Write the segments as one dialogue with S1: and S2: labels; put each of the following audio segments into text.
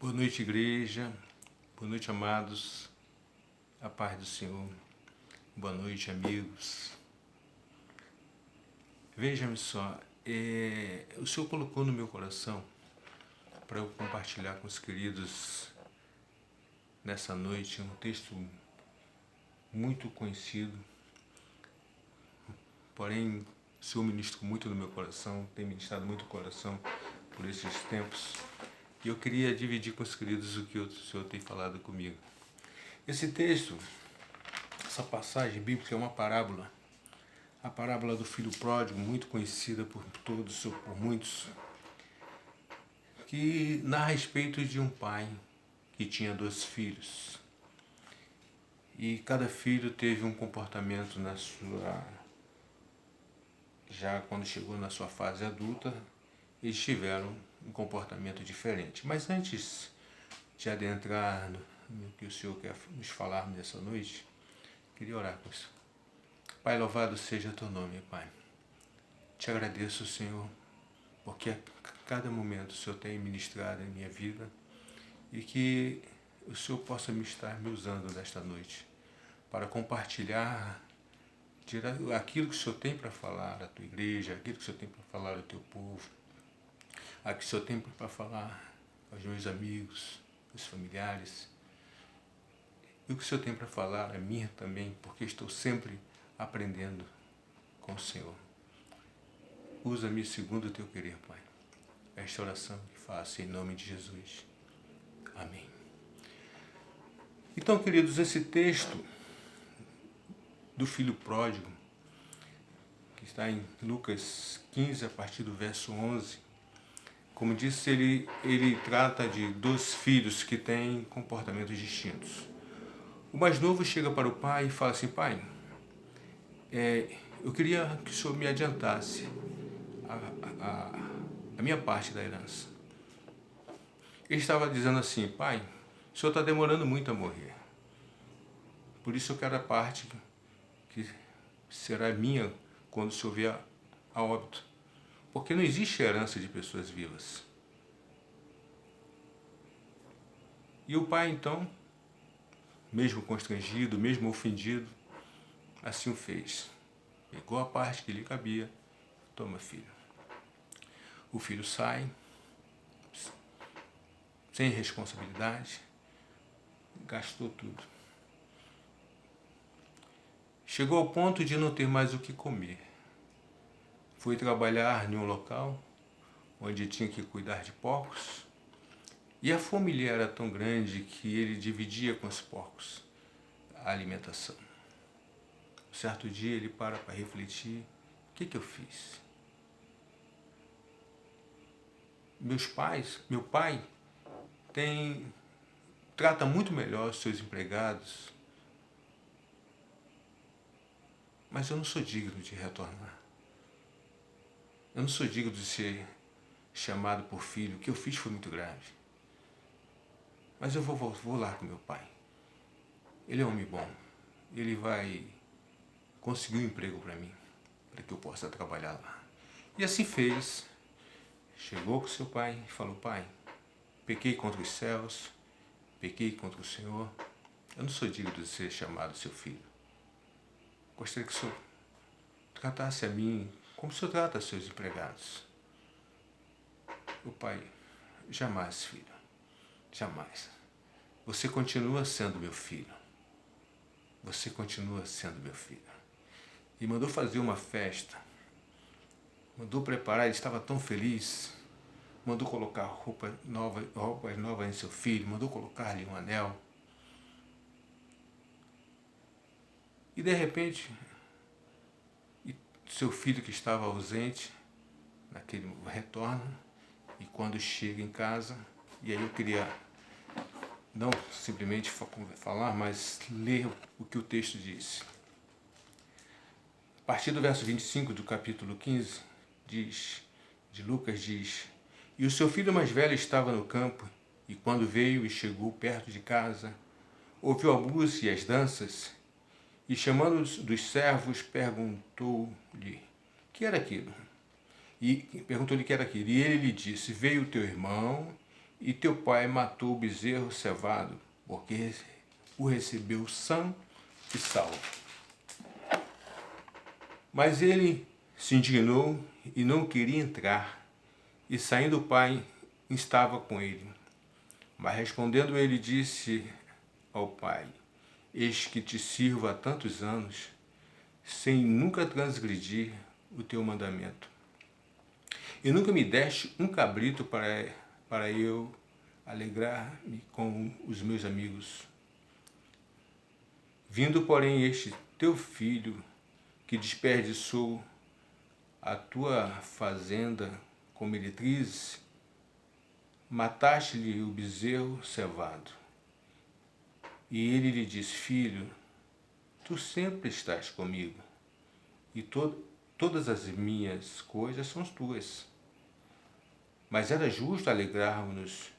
S1: Boa noite, igreja. Boa noite, amados. A paz do Senhor. Boa noite, amigos. Veja-me só, o Senhor colocou no meu coração para eu compartilhar com os queridos nessa noite um texto muito conhecido, porém o Senhor ministrou muito no meu coração, tem ministrado muito o coração por esses tempos, e eu queria dividir com os queridos o que o Senhor tem falado comigo. Esse texto, essa passagem bíblica é uma parábola, a parábola do filho pródigo, muito conhecida por todos, por muitos, que narra a respeito de um pai que tinha 2 filhos. E cada filho teve um comportamento já quando chegou na sua fase adulta, eles tiveram um comportamento diferente. Mas antes de adentrar no que o Senhor quer nos falar nessa noite, queria orar com isso. Pai, louvado seja teu nome, Pai. Te agradeço, Senhor, porque a cada momento o Senhor tem ministrado em minha vida e que o Senhor possa estar me usando nesta noite para compartilhar aquilo que o Senhor tem para falar à tua igreja, aquilo que o Senhor tem para falar ao teu povo, aquilo que o Senhor tem para falar aos meus amigos, aos familiares, e o que o Senhor tem para falar a mim também, porque estou sempre aprendendo com o Senhor. Usa-me segundo o teu querer, Pai. Esta oração que faço em nome de Jesus. Amém. Então, queridos, esse texto do filho pródigo, que está em Lucas 15, a partir do verso 11, como disse, ele trata de 2 filhos que têm comportamentos distintos. O mais novo chega para o pai e fala assim: pai, eu queria que o senhor me adiantasse a minha parte da herança. Ele estava dizendo assim: pai, o senhor está demorando muito a morrer. Por isso eu quero a parte que será minha quando o senhor vier a óbito. Porque não existe herança de pessoas vivas. E o pai, então, mesmo constrangido, mesmo ofendido, assim o fez. Pegou a parte que lhe cabia. Toma, filho. O filho sai, sem responsabilidade, gastou tudo. Chegou ao ponto de não ter mais o que comer. Foi trabalhar em um local onde tinha que cuidar de porcos, e a fome lhe era tão grande que ele dividia com os porcos a alimentação. Um certo dia ele para refletir: o que eu fiz? Meu pai trata muito melhor os seus empregados, mas eu não sou digno de retornar. Eu não sou digno de ser chamado por filho. O que eu fiz foi muito grave. Mas eu vou lá com meu pai. Ele é um homem bom. Ele vai conseguir um emprego para mim, para que eu possa trabalhar lá. E assim fez. Chegou com seu pai e falou: pai, pequei contra os céus, pequei contra o Senhor. Eu não sou digno de ser chamado seu filho. Gostaria que o senhor tratasse a mim como o senhor trata seus empregados. O pai: jamais, filho, jamais. Você continua sendo meu filho. Você continua sendo meu filho. E mandou fazer uma festa. Mandou preparar, ele estava tão feliz. Mandou colocar roupas novas em seu filho. Mandou colocar-lhe um anel. E de repente, seu filho que estava ausente, naquele retorna, e quando chega em casa, e aí eu queria não simplesmente falar, mas ler o que o texto diz. A partir do verso 25 do capítulo 15, de Lucas, diz: e o seu filho mais velho estava no campo, e quando veio e chegou perto de casa, ouviu a música e as danças, e chamando dos servos, perguntou-lhe que era aquilo. E perguntou-lhe que era aquilo. E ele lhe disse: veio teu irmão, e teu pai matou o bezerro cevado, porque o recebeu são e salvo. Mas ele se indignou e não queria entrar, e saindo o pai estava com ele. Mas respondendo ele, disse ao pai: Eis que te sirvo há tantos anos, sem nunca transgredir o teu mandamento. E nunca me deste um cabrito para eu alegrar-me com os meus amigos. Vindo, porém, este teu filho, que desperdiçou a tua fazenda com meretrizes, mataste-lhe o bezerro cevado. E ele lhe disse: Filho, tu sempre estás comigo, e todas as minhas coisas são tuas. Mas era justo alegrarmos-nos,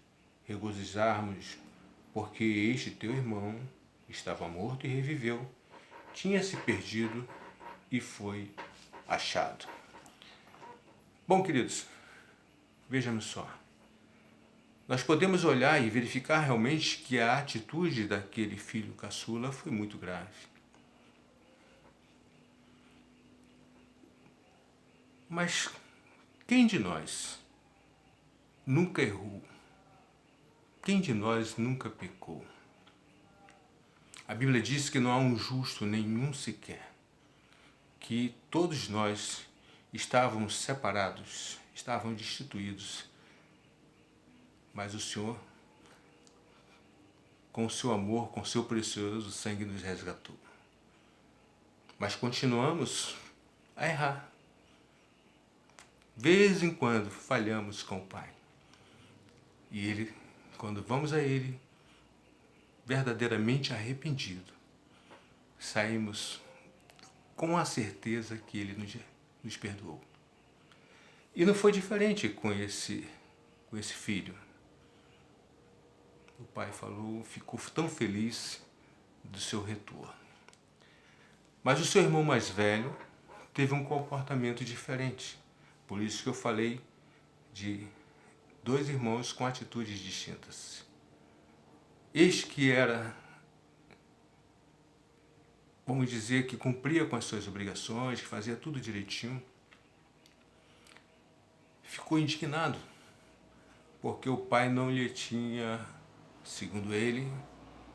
S1: regozijarmos, porque este teu irmão estava morto e reviveu, tinha-se perdido e foi achado. Bom, queridos, vejamos só. Nós podemos olhar e verificar realmente que a atitude daquele filho caçula foi muito grave. Mas quem de nós nunca errou? Quem de nós nunca pecou? A Bíblia diz que não há um justo nenhum sequer, que todos nós estávamos separados, estávamos destituídos, mas o Senhor, com o seu amor, com o seu precioso sangue, nos resgatou. Mas continuamos a errar. De vez em quando falhamos com o Pai. E Ele, quando vamos a Ele, verdadeiramente arrependido, saímos com a certeza que Ele nos perdoou. E não foi diferente com esse filho. O pai falou, ficou tão feliz do seu retorno. Mas o seu irmão mais velho teve um comportamento diferente. Por isso que eu falei de dois irmãos com atitudes distintas. Este que era, vamos dizer, que cumpria com as suas obrigações, que fazia tudo direitinho, ficou indignado, porque o pai não lhe tinha, segundo ele,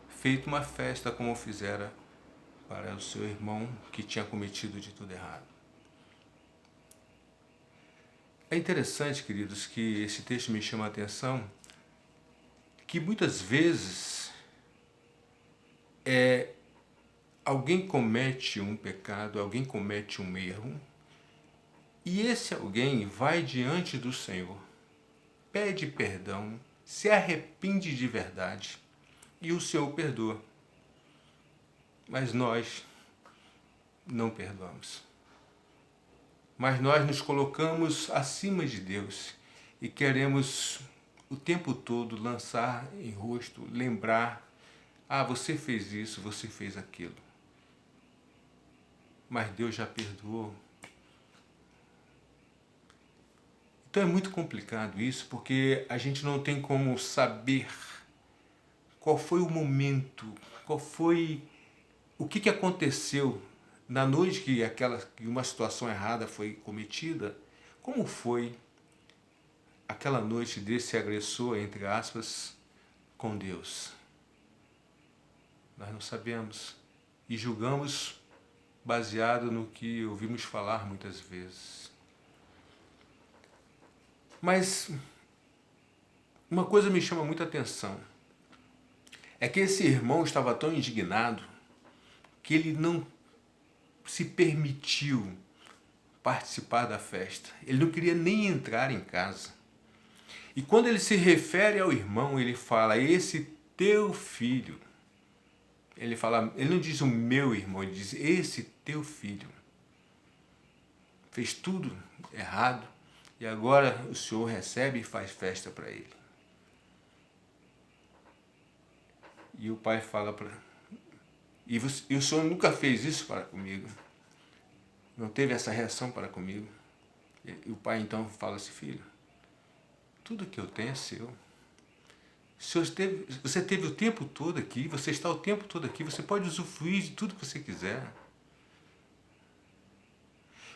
S1: feito uma festa como fizera para o seu irmão que tinha cometido de tudo errado. É interessante, queridos, que esse texto me chama a atenção, que muitas vezes alguém comete um pecado, alguém comete um erro, e esse alguém vai diante do Senhor, pede perdão, se arrepende de verdade, e o Senhor perdoa. Mas nós não perdoamos. Mas nós nos colocamos acima de Deus e queremos o tempo todo lançar em rosto, lembrar, você fez isso, você fez aquilo. Mas Deus já perdoou. Então é muito complicado isso, porque a gente não tem como saber qual foi o momento, o que aconteceu na noite que uma situação errada foi cometida. Como foi aquela noite desse agressor, entre aspas, com Deus? Nós não sabemos e julgamos baseado no que ouvimos falar muitas vezes. Mas uma coisa me chama muita atenção, é que esse irmão estava tão indignado que ele não se permitiu participar da festa. Ele não queria nem entrar em casa. E quando ele se refere ao irmão, ele fala, esse teu filho. Ele não diz o meu irmão, ele diz, esse teu filho. Fez tudo errado e agora o Senhor recebe e faz festa para ele. E o pai fala e o Senhor nunca fez isso para comigo. Não teve essa reação para comigo. E o pai então fala assim, filho, tudo que eu tenho é seu. Você teve o tempo todo aqui, você está o tempo todo aqui, você pode usufruir de tudo que você quiser.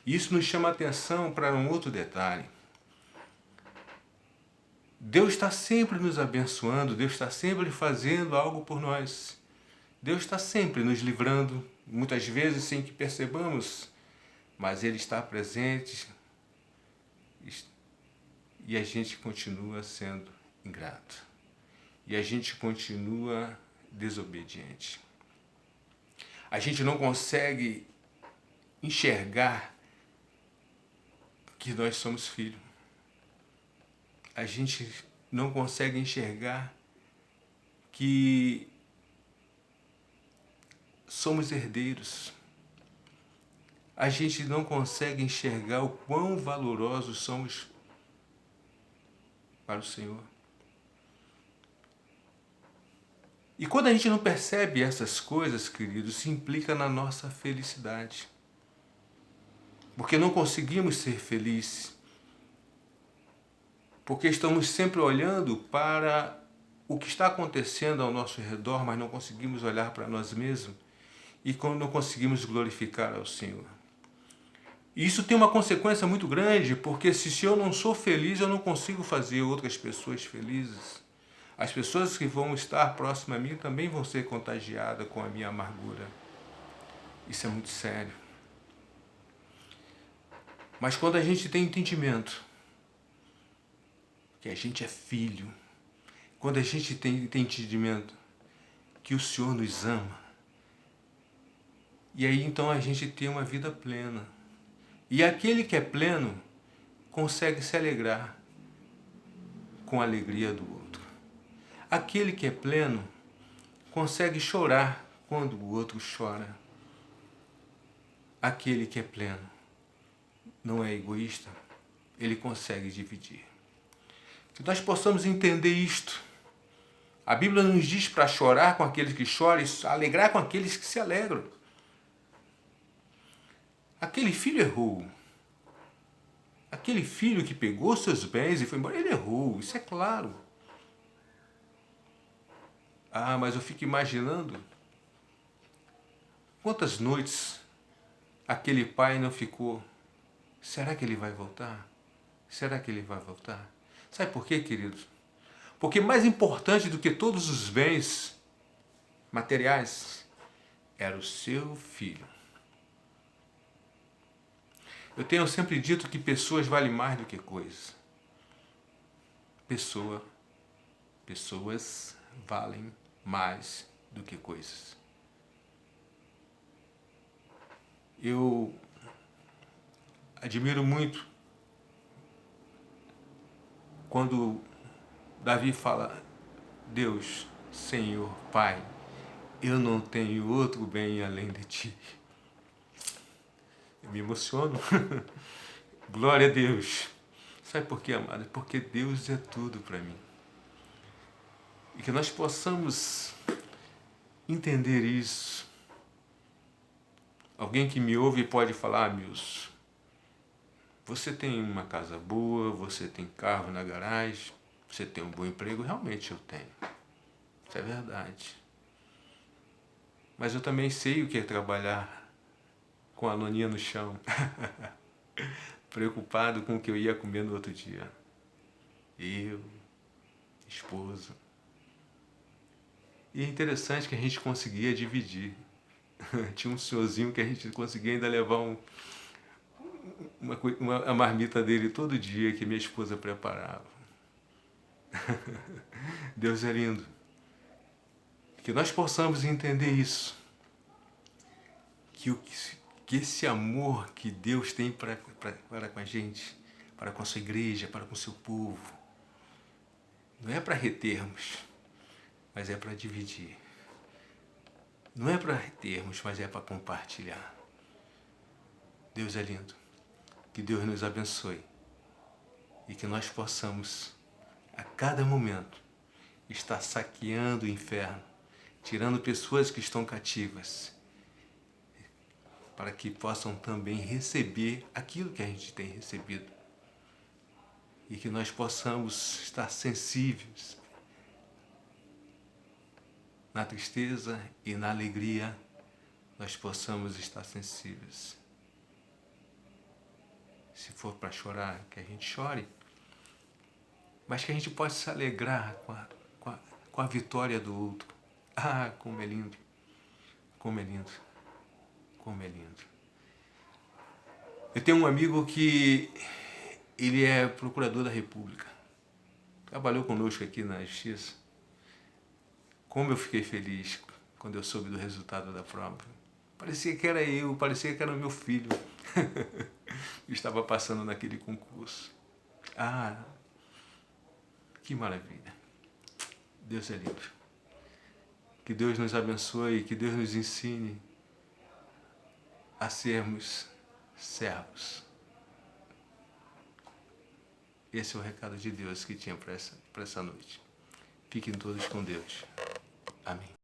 S1: E isso nos chama a atenção para um outro detalhe. Deus está sempre nos abençoando, Deus está sempre fazendo algo por nós. Deus está sempre nos livrando, muitas vezes sem que percebamos, mas Ele está presente e a gente continua sendo ingrato. E a gente continua desobediente. A gente não consegue enxergar que nós somos filhos. A gente não consegue enxergar que somos herdeiros. A gente não consegue enxergar o quão valorosos somos para o Senhor. E quando a gente não percebe essas coisas, queridos, se implica na nossa felicidade. Porque não conseguimos ser felizes. Porque estamos sempre olhando para o que está acontecendo ao nosso redor, mas não conseguimos olhar para nós mesmos e não conseguimos glorificar ao Senhor. E isso tem uma consequência muito grande, porque se eu não sou feliz, eu não consigo fazer outras pessoas felizes. As pessoas que vão estar próximas a mim também vão ser contagiadas com a minha amargura. Isso é muito sério. Mas quando a gente tem entendimento que a gente é filho, quando a gente tem entendimento que o Senhor nos ama, e aí então a gente tem uma vida plena. E aquele que é pleno consegue se alegrar com a alegria do outro. Aquele que é pleno consegue chorar quando o outro chora. Aquele que é pleno não é egoísta, ele consegue dividir. Que nós possamos entender isto. A Bíblia nos diz para chorar com aqueles que choram e alegrar com aqueles que se alegram. Aquele filho errou. Aquele filho que pegou seus bens e foi embora, ele errou, isso é claro. Ah, mas eu fico imaginando quantas noites aquele pai não ficou. Será que ele vai voltar? Será que ele vai voltar? Sabe por quê, queridos? Porque mais importante do que todos os bens materiais era o seu filho. Eu tenho sempre dito que pessoas valem mais do que coisas. Pessoas valem mais do que coisas. Eu admiro muito quando Davi fala: Deus, Senhor, Pai, eu não tenho outro bem além de Ti. Eu me emociono. Glória a Deus. Sabe por quê, amado? Porque Deus é tudo para mim. E que nós possamos entender isso. Alguém que me ouve pode falar: Milson, você tem uma casa boa, você tem carro na garagem, você tem um bom emprego. Realmente eu tenho. Isso é verdade. Mas eu também sei o que é trabalhar com a loninha no chão. Preocupado com o que eu ia comer no outro dia. Eu, esposa. E é interessante que a gente conseguia dividir. Tinha um senhorzinho que a gente conseguia ainda levar uma marmita dele todo dia que minha esposa preparava. Deus é lindo. Que nós possamos entender isso. Que esse amor que Deus tem para com a gente, para com a sua igreja, para com o seu povo, não é para retermos, mas é para dividir. Não é para retermos, mas é para compartilhar. Deus é lindo. Que Deus nos abençoe. E que nós possamos, a cada momento, estar saqueando o inferno, tirando pessoas que estão cativas, para que possam também receber aquilo que a gente tem recebido. E que nós possamos estar sensíveis na tristeza e na alegria, nós possamos estar sensíveis. Se for para chorar, que a gente chore, mas que a gente possa se alegrar com a vitória do outro. Ah, como é lindo, como é lindo, como é lindo. Eu tenho um amigo que ele é procurador da República. Trabalhou conosco aqui na Justiça. Como eu fiquei feliz quando eu soube do resultado da prova. Parecia que era eu, parecia que era o meu filho. Estava passando naquele concurso. Ah, que maravilha. Deus é lindo. Que Deus nos abençoe, que Deus nos ensine a sermos servos. Esse é o recado de Deus que tinha para essa noite. Fiquem todos com Deus. Amém.